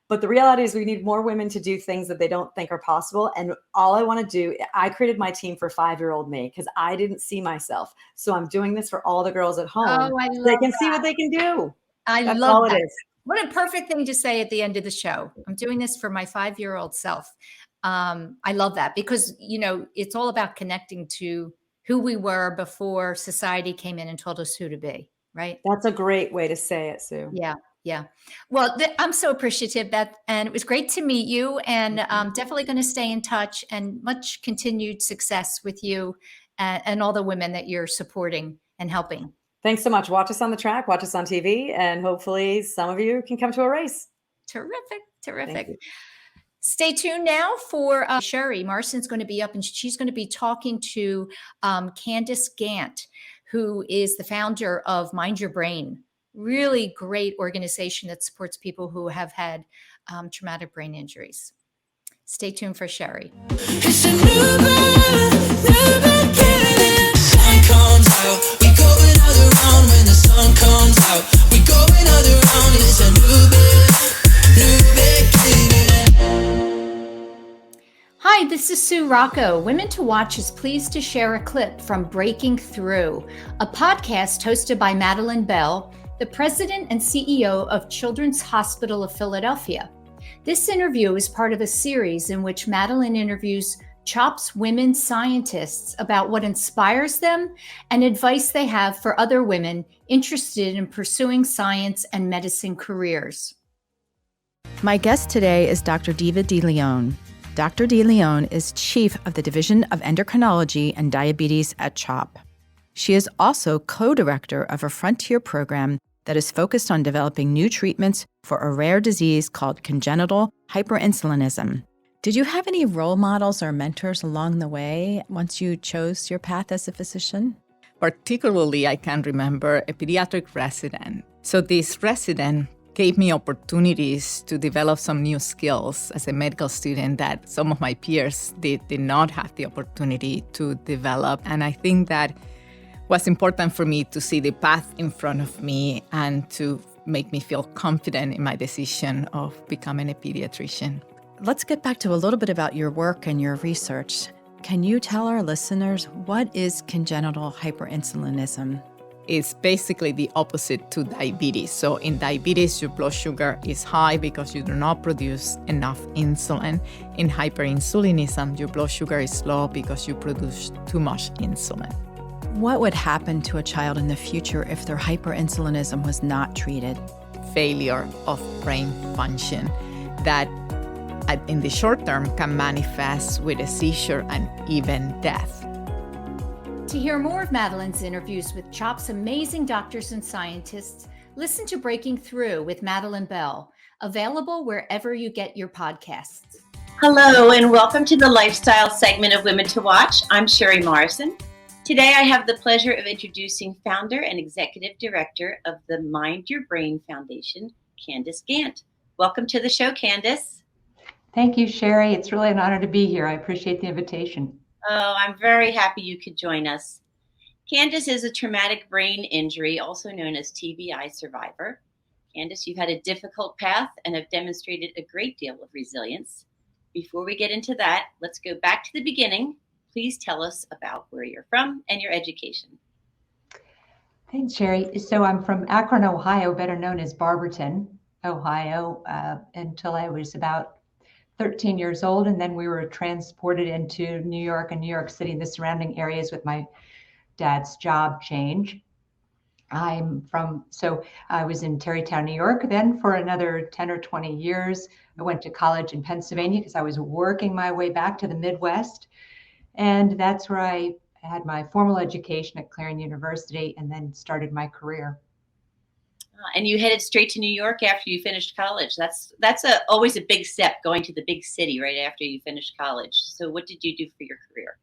But the reality is we need more women to do things that they don't think are possible. And all I want to do, I created my team for 5-year-old me, because I didn't see myself. So I'm doing this for all the girls at home. Oh, I love they can see what they can do. That's love that. It is. What a perfect thing to say at the end of the show. I'm doing this for my 5-year-old self. I love that, because, it's all about connecting to who we were before society came in and told us who to be, right? That's a great way to say it, Sue. Yeah. Yeah. Well, I'm so appreciative, Beth, and it was great to meet you, and definitely going to stay in touch, and much continued success with you and all the women that you're supporting and helping. Thanks so much. Watch us on the track, watch us on TV, and hopefully some of you can come to a race. Terrific. Stay tuned now for Sherry Marston's going to be up, and she's going to be talking to Candace Gant, who is the founder of Mind Your Brain. Really great organization that supports people who have had traumatic brain injuries. Stay tuned for Sherry. It's a new beginning. Sun comes out, we go another round. When the sun comes out, we go another round. It's a new beginning. Hi, this is Sue Rocco. Women to Watch is pleased to share a clip from Breaking Through, a podcast hosted by Madeline Bell, the president and CEO of Children's Hospital of Philadelphia. This interview is part of a series in which Madeline interviews CHOP's women scientists about what inspires them and advice they have for other women interested in pursuing science and medicine careers. My guest today is Dr. Diva DeLeon. Dr. DeLeon is chief of the Division of Endocrinology and Diabetes at CHOP. She is also co-director of a frontier program that is focused on developing new treatments for a rare disease called congenital hyperinsulinism. Did you have any role models or mentors along the way once you chose your path as a physician? Particularly, I can remember a pediatric resident. So this resident gave me opportunities to develop some new skills as a medical student that some of my peers did not have the opportunity to develop. And I think that was important for me to see the path in front of me and to make me feel confident in my decision of becoming a pediatrician. Let's get back to a little bit about your work and your research. Can you tell our listeners what is congenital hyperinsulinism? It's basically the opposite to diabetes. So in diabetes, your blood sugar is high because you do not produce enough insulin. In hyperinsulinism, your blood sugar is low because you produce too much insulin. What would happen to a child in the future if their hyperinsulinism was not treated? Failure of brain function that in the short term can manifest with a seizure and even death. To hear more of Madeline's interviews with CHOP's amazing doctors and scientists, listen to Breaking Through with Madeline Bell, available wherever you get your podcasts. Hello, and welcome to the lifestyle segment of Women to Watch. I'm Sherry Morrison. Today, I have the pleasure of introducing founder and executive director of the Mind Your Brain Foundation, Candace Gant. Welcome to the show, Candace. Thank you, Sherry. It's really an honor to be here. I appreciate the invitation. Oh, I'm very happy you could join us. Candace is a traumatic brain injury, also known as TBI survivor. Candace, you've had a difficult path and have demonstrated a great deal of resilience. Before we get into that, let's go back to the beginning. Please tell us about where you're from and your education. Thanks, Sherry. So I'm from Akron, Ohio, better known as Barberton, Ohio, until I was about 13 years old, and then we were transported into New York and New York City and the surrounding areas with my dad's job change. I was in Tarrytown, New York, then for another 10 or 20 years. I went to college in Pennsylvania because I was working my way back to the Midwest, and that's where I had my formal education at Clarion University and then started my career. And you headed straight to New York after you finished college. That's always a big step, going to the big city right after you finished college. So what did you do for your career?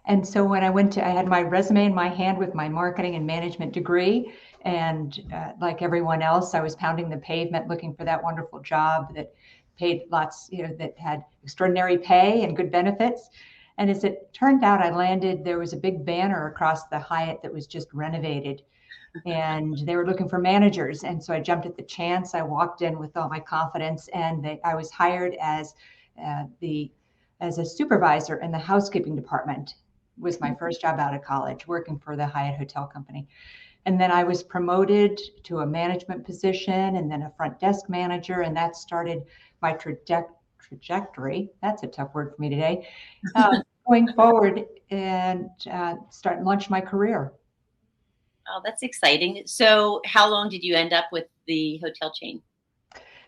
And so when I had my resume in my hand with my marketing and management degree. And like everyone else, I was pounding the pavement looking for that wonderful job that paid lots, that had extraordinary pay and good benefits. And as it turned out, there was a big banner across the Hyatt that was just renovated. And they were looking for managers. And so I jumped at the chance. I walked in with all my confidence, and I was hired as a supervisor in the housekeeping department. It was my first job out of college, working for the Hyatt Hotel Company. And then I was promoted to a management position and then a front desk manager. And that started my trajectory. That's a tough word for me today. Going forward and launch my career. Oh, that's exciting. So how long did you end up with the hotel chain?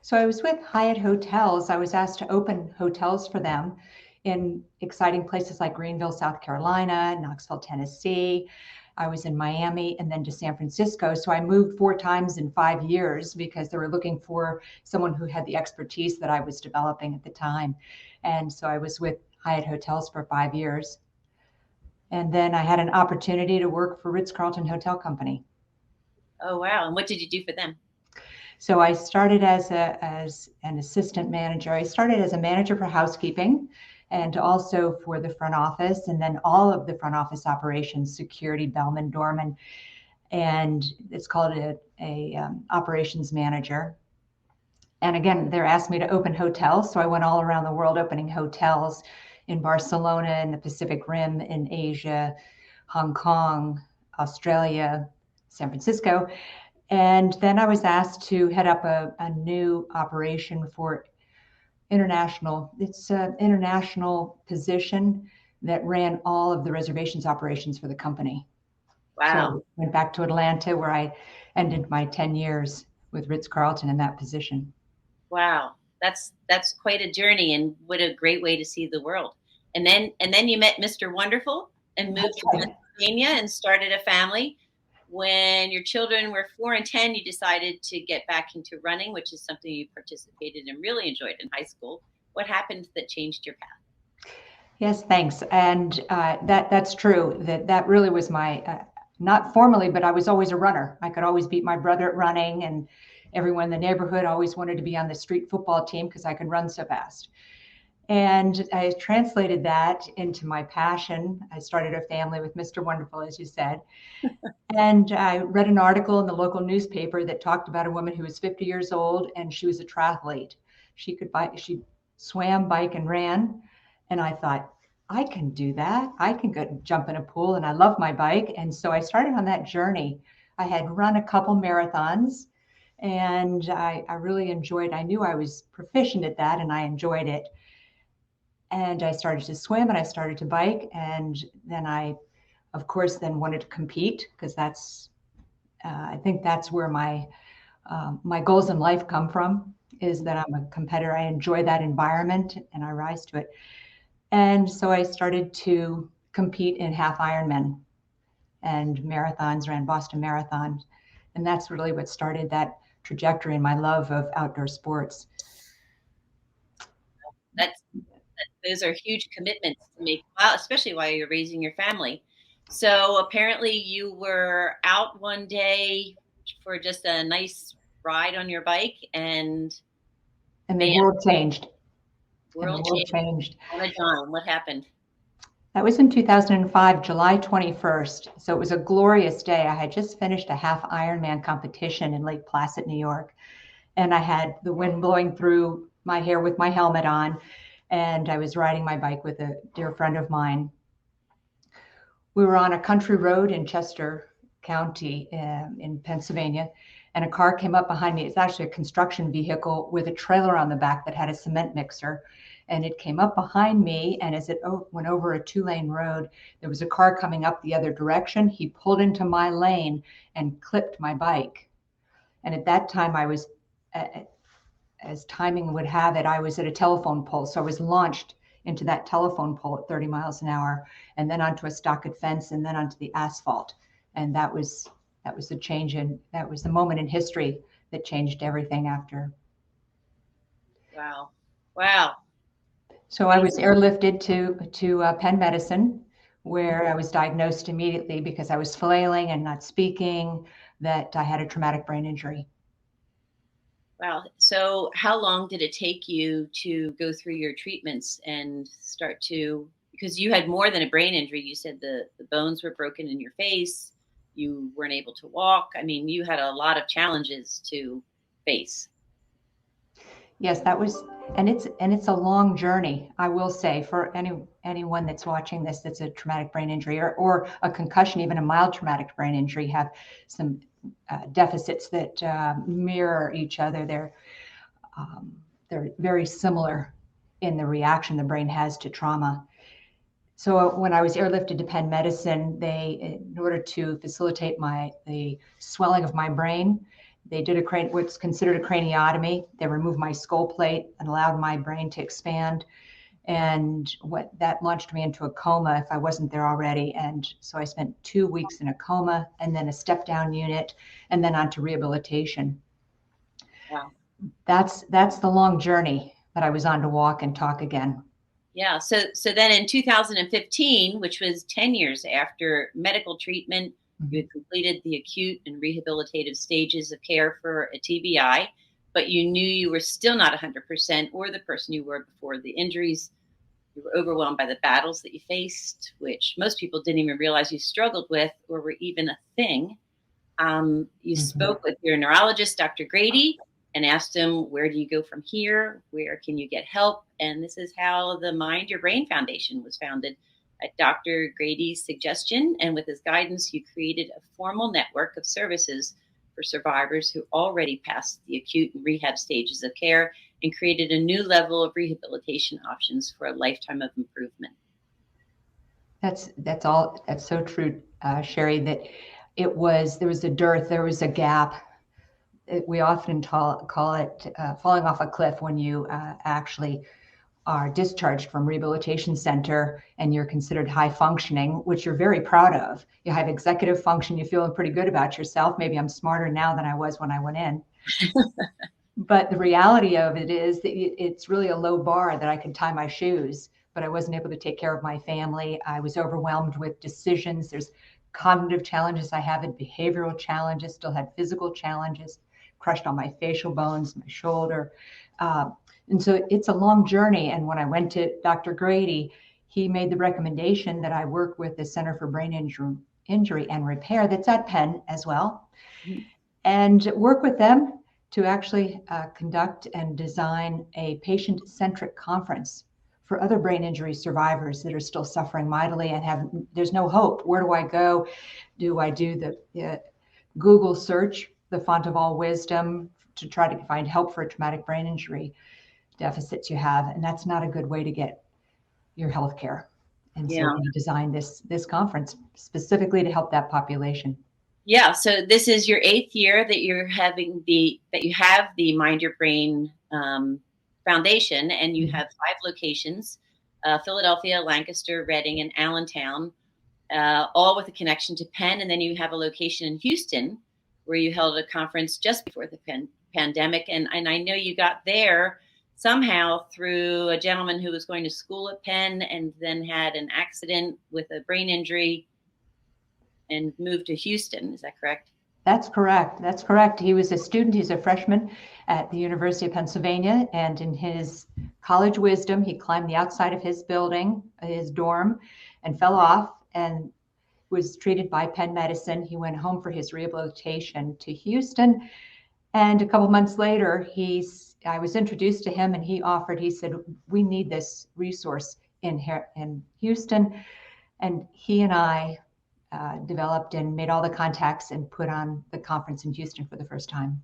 So I was with Hyatt Hotels. I was asked to open hotels for them in exciting places like Greenville, South Carolina, Knoxville, Tennessee. I was in Miami and then to San Francisco. So I moved 4 times in 5 years because they were looking for someone who had the expertise that I was developing at the time. And so I was with Hyatt Hotels for 5 years. And then I had an opportunity to work for Ritz-Carlton Hotel Company. Oh, wow. And what did you do for them? So I started as an assistant manager. I started as a manager for housekeeping and also for the front office, and then all of the front office operations, security, bellman, doorman, and it's called a operations manager. And again, they're asked me to open hotels. So I went all around the world opening hotels in Barcelona, in the Pacific Rim, in Asia, Hong Kong, Australia, San Francisco. And then I was asked to head up a new operation for international. It's an international position that ran all of the reservations operations for the company. Wow. So I went back to Atlanta where I ended my 10 years with Ritz-Carlton in that position. Wow. That's quite a journey, and what a great way to see the world. And then you met Mr. Wonderful and moved to Pennsylvania and started a family. When your children were 4 and 10, you decided to get back into running, which is something you participated and really enjoyed in high school. What happened that changed your path? Yes, thanks. And that's true. That really was my, not formally, but I was always a runner. I could always beat my brother at running, and everyone in the neighborhood always wanted to be on the street football team because I could run so fast. And I translated that into my passion. I started a family with Mr. Wonderful, as you said. And I read an article in the local newspaper that talked about a woman who was 50 years old and she was a triathlete. She swam, bike, and ran. And I thought, I can do that. I can go jump in a pool, and I love my bike. And so I started on that journey. I had run a couple marathons, and I really enjoyed. I knew I was proficient at that, and I enjoyed it. And I started to swim, and I started to bike, and then I, of course, then wanted to compete, because that's, I think that's where my goals in life come from, is that I'm a competitor. I enjoy that environment, and I rise to it. And so I started to compete in half Ironman and marathons, ran Boston Marathon. And that's really what started that trajectory in my love of outdoor sports. Those are huge commitments to make, especially while you're raising your family. So apparently you were out one day for just a nice ride on your bike, and the world changed. World changed. On a dime. What happened? That was in 2005, July 21st. So it was a glorious day. I had just finished a half Ironman competition in Lake Placid, New York. And I had the wind blowing through my hair with my helmet on. And I was riding my bike with a dear friend of mine. We were on a country road in Chester County in Pennsylvania. And a car came up behind me. It's actually a construction vehicle with a trailer on the back that had a cement mixer. And it came up behind me, and as it went over a 2-lane road, there was a car coming up the other direction. He pulled into my lane and clipped my bike. And at that time, I was, as timing would have it, I was at a telephone pole. So I was launched into that telephone pole at 30 miles an hour, and then onto a stockade fence, and then onto the asphalt. And that was the change that was the moment in history that changed everything after. Wow. Wow. So I was airlifted to Penn Medicine, where I was diagnosed immediately because I was flailing and not speaking, that I had a traumatic brain injury. Wow. So how long did it take you to go through your treatments and start to, because you had more than a brain injury. You said the bones were broken in your face. You weren't able to walk. I mean, you had a lot of challenges to face. Yes, that was, and it's a long journey, I will say, for anyone that's watching this that's a traumatic brain injury or a concussion, even a mild traumatic brain injury, have some deficits that mirror each other. They're very similar in the reaction the brain has to trauma. So when I was airlifted to Penn Medicine, in order to facilitate the swelling of my brain, they did what's considered a craniotomy. They removed my skull plate and allowed my brain to expand. And that launched me into a coma if I wasn't there already. And so I spent 2 weeks in a coma, and then a step down unit, and then on to rehabilitation. Wow. That's the long journey that I was on to walk and talk again. Yeah. So then in 2015, which was 10 years after medical treatment, you had completed the acute and rehabilitative stages of care for a TBI, but you knew you were still not 100% or the person you were before the injuries. You were overwhelmed by the battles that you faced, which most people didn't even realize you struggled with or were even a thing. You spoke with your neurologist, Dr. Grady, and asked him, where do you go from here? Where can you get help? And this is how the Mind Your Brain Foundation was founded. At Dr. Grady's suggestion and with his guidance, you created a formal network of services for survivors who already passed the acute and rehab stages of care and created a new level of rehabilitation options for a lifetime of improvement. That's so true, Sherry, that there was a dearth, there was a gap. We often call it falling off a cliff when you actually are discharged from rehabilitation center and you're considered high functioning, which you're very proud of. You have executive function, you feel pretty good about yourself. Maybe I'm smarter now than I was when I went in. But the reality of it is that it's really a low bar that I could tie my shoes, but I wasn't able to take care of my family. I was overwhelmed with decisions. There's cognitive challenges I have, and behavioral challenges, still had physical challenges, crushed on my facial bones, my shoulder. And so it's a long journey. And when I went to Dr. Grady, he made the recommendation that I work with the Center for Brain Injury and Repair that's at Penn as well, and work with them to actually conduct and design a patient-centric conference for other brain injury survivors that are still suffering mightily and there's no hope. Where do I go? Do I do the Google search, the font of all wisdom, to try to find help for traumatic brain injury deficits you have? And that's not a good way to get your health care. And so we designed this conference specifically to help that population. Yeah. So this is your 8th year that you have the Mind Your Brain Foundation, and you have 5 locations: Philadelphia, Lancaster, Reading, and Allentown, all with a connection to Penn. And then you have a location in Houston where you held a conference just before the pandemic. And I know you got there somehow through a gentleman who was going to school at Penn and then had an accident with a brain injury and moved to Houston. Is that correct? That's correct. That's correct. He was a student. He's a freshman at the University of Pennsylvania. And in his college wisdom, he climbed the outside of his building, his dorm, and fell off and was treated by Penn Medicine. He went home for his rehabilitation to Houston. And a couple months later, I was introduced to him, and he said, we need this resource in Houston. And he and I developed and made all the contacts and put on the conference in Houston for the first time.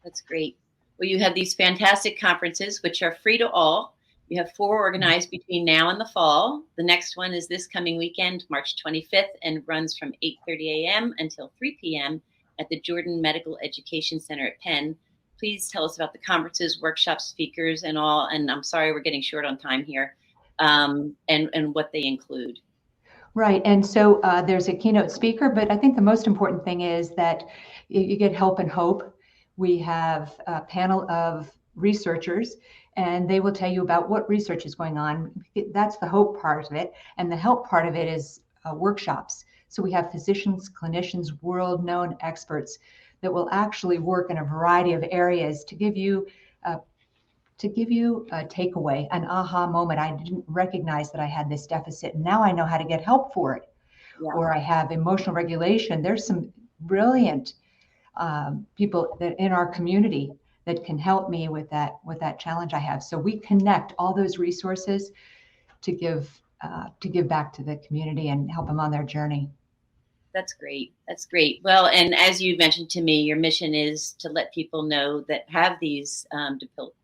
That's great. Well, you have these fantastic conferences, which are free to all. You have 4 organized between now and the fall. The next one is this coming weekend, March 25th, and runs from 8:30 a.m. until 3 p.m. at the Jordan Medical Education Center at Penn. Please tell us about the conferences, workshops, speakers, and all. And I'm sorry we're getting short on time here, and what they include. Right. And so there's a keynote speaker, but I think the most important thing is that you get help and hope. We have a panel of researchers, and they will tell you about what research is going on. That's the hope part of it. And the help part of it is workshops. So we have physicians, clinicians, world-known experts that will actually work in a variety of areas to give you a takeaway, an aha moment. I didn't recognize that I had this deficit. Now I know how to get help for it. Yeah. Or I have emotional regulation. There's some brilliant people that in our community that can help me with that challenge I have. So we connect all those resources to give back to the community and help them on their journey. That's great. That's great. Well, and as you mentioned to me, your mission is to let people know that have these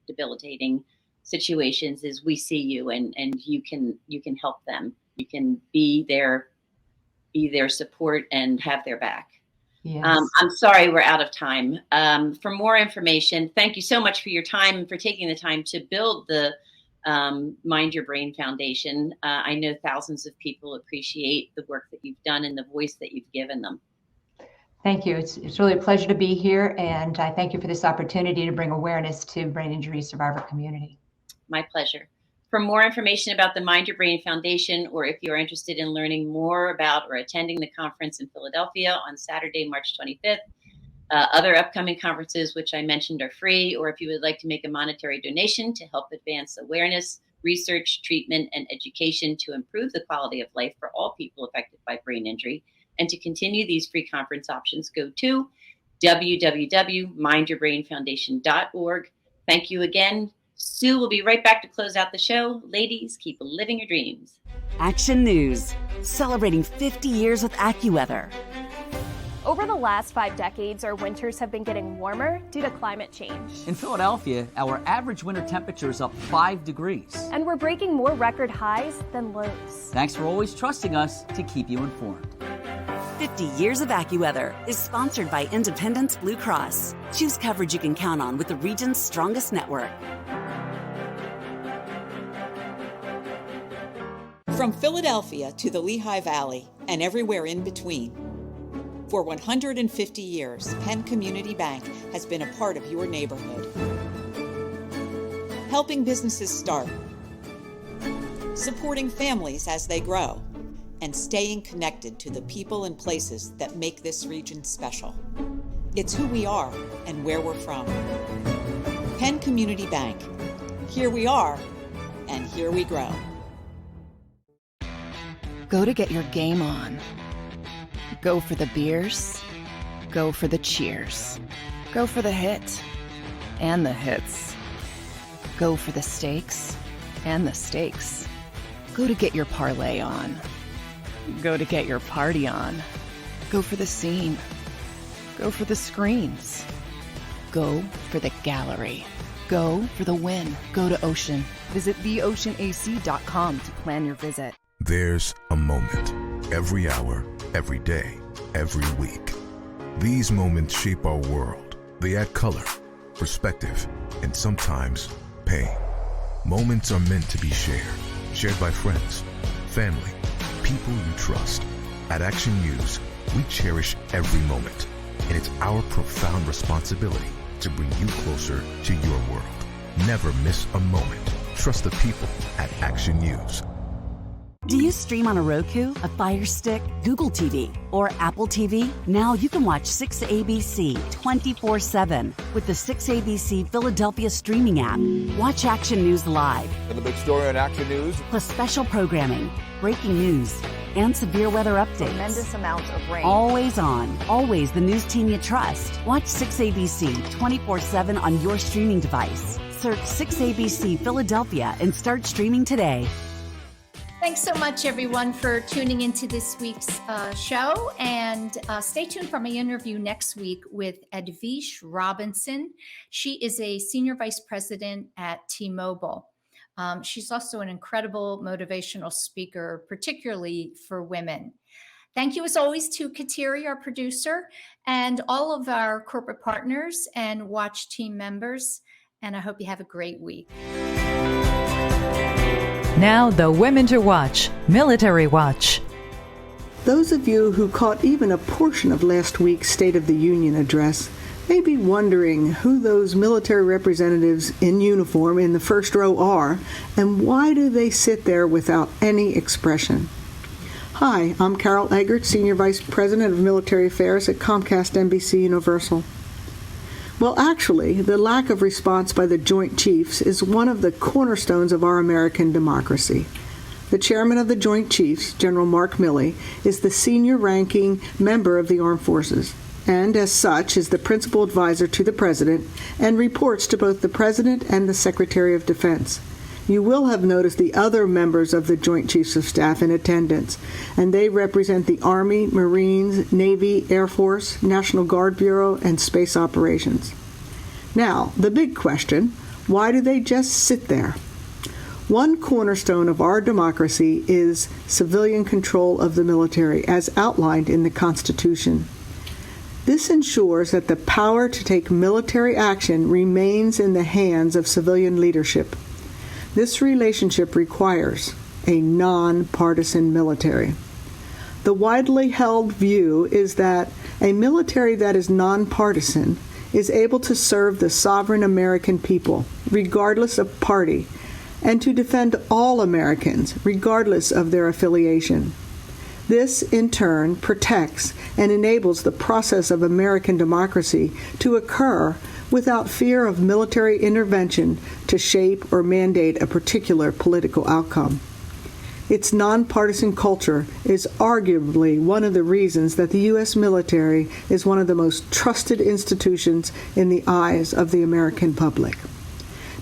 debilitating situations is we see you and you can help them. You can be their support and have their back. Yes. I'm sorry we're out of time. For more information, thank you so much for your time and for taking the time to build the Mind Your Brain Foundation. I know thousands of people appreciate the work that you've done and the voice that you've given them. Thank you. It's really a pleasure to be here, and I thank you for this opportunity to bring awareness to brain injury survivor community. My pleasure. For more information about the Mind Your Brain Foundation, or if you're interested in learning more about or attending the conference in Philadelphia on Saturday, March 25th, other upcoming conferences, which I mentioned, are free, or if you would like to make a monetary donation to help advance awareness, research, treatment, and education to improve the quality of life for all people affected by brain injury, and to continue these free conference options, go to www.mindyourbrainfoundation.org. Thank you again. Sue will be right back to close out the show. Ladies, keep living your dreams. Action News, celebrating 50 years with AccuWeather. Over the last 5 decades, our winters have been getting warmer due to climate change. In Philadelphia, our average winter temperature is up 5 degrees. And we're breaking more record highs than lows. Thanks for always trusting us to keep you informed. 50 Years of AccuWeather is sponsored by Independence Blue Cross. Choose coverage you can count on with the region's strongest network. From Philadelphia to the Lehigh Valley and everywhere in between. For 150 years, Penn Community Bank has been a part of your neighborhood. Helping businesses start, supporting families as they grow, and staying connected to the people and places that make this region special. It's who we are and where we're from. Penn Community Bank. Here we are, and here we grow. Go to get your game on. Go for the beers. Go for the cheers. Go for the hit and the hits. Go for the stakes and the stakes. Go to get your parlay on. Go to get your party on. Go for the scene. Go for the screens. Go for the gallery. Go for the win. Go to Ocean. Visit theoceanac.com to plan your visit. There's a moment every hour, every day, every week. These moments shape our world. They add color, perspective, and sometimes pain. Moments are meant to be shared by friends, family, people you trust. At Action News, we cherish every moment, and it's our profound responsibility to bring you closer to your world. Never miss a moment. Trust the people at Action News. Do you stream on a Roku, a Fire Stick, Google TV, or Apple TV? Now you can watch 6ABC 24/7 with the 6ABC Philadelphia streaming app. Watch Action News live. And the big story on Action News. Plus special programming, breaking news, and severe weather updates. Tremendous amounts of rain. Always on. Always the news team you trust. Watch 6ABC 24/7 on your streaming device. Search 6ABC Philadelphia and start streaming today. Thanks so much, everyone, for tuning into this week's show. And stay tuned for my interview next week with Edvish Robinson. She is a senior vice president at T-Mobile. She's also an incredible motivational speaker, particularly for women. Thank you, as always, to Kateri, our producer, and all of our corporate partners and Watch team members. And I hope you have a great week. Now, the Women to Watch, Military Watch. Those of you who caught even a portion of last week's State of the Union address may be wondering who those military representatives in uniform in the first row are, and why do they sit there without any expression. Hi, I'm Carol Eggert, Senior Vice President of Military Affairs at Comcast NBC Universal. Well, actually, the lack of response by the Joint Chiefs is one of the cornerstones of our American democracy. The chairman of the Joint Chiefs, General Mark Milley, is the senior-ranking member of the Armed Forces, and as such is the principal advisor to the President and reports to both the President and the Secretary of Defense. You will have noticed the other members of the Joint Chiefs of Staff in attendance, and they represent the Army, Marines, Navy, Air Force, National Guard Bureau, and Space Operations. Now, the big question, why do they just sit there? One cornerstone of our democracy is civilian control of the military, as outlined in the Constitution. This ensures that the power to take military action remains in the hands of civilian leadership. This relationship requires a non-partisan military. The widely held view is that a military that is non-partisan is able to serve the sovereign American people, regardless of party, and to defend all Americans, regardless of their affiliation. This, in turn, protects and enables the process of American democracy to occur without fear of military intervention to shape or mandate a particular political outcome. Its nonpartisan culture is arguably one of the reasons that the U.S. military is one of the most trusted institutions in the eyes of the American public.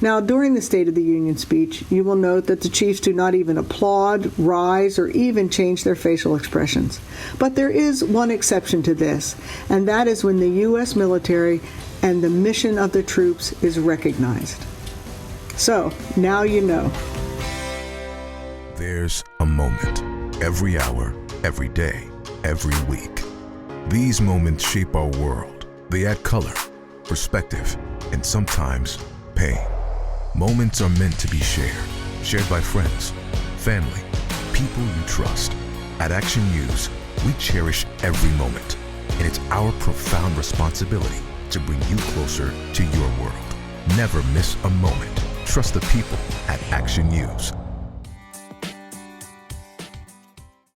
Now, during the State of the Union speech, you will note that the chiefs do not even applaud, rise, or even change their facial expressions. But there is one exception to this, and that is when the U.S. military and the mission of the troops is recognized. So, now you know. There's a moment every hour, every day, every week. These moments shape our world. They add color, perspective, and sometimes pain. Moments are meant to be shared by friends, family, people you trust. At Action News, we cherish every moment, and it's our profound responsibility to bring you closer to your world. Never miss a moment. Trust the people at Action News.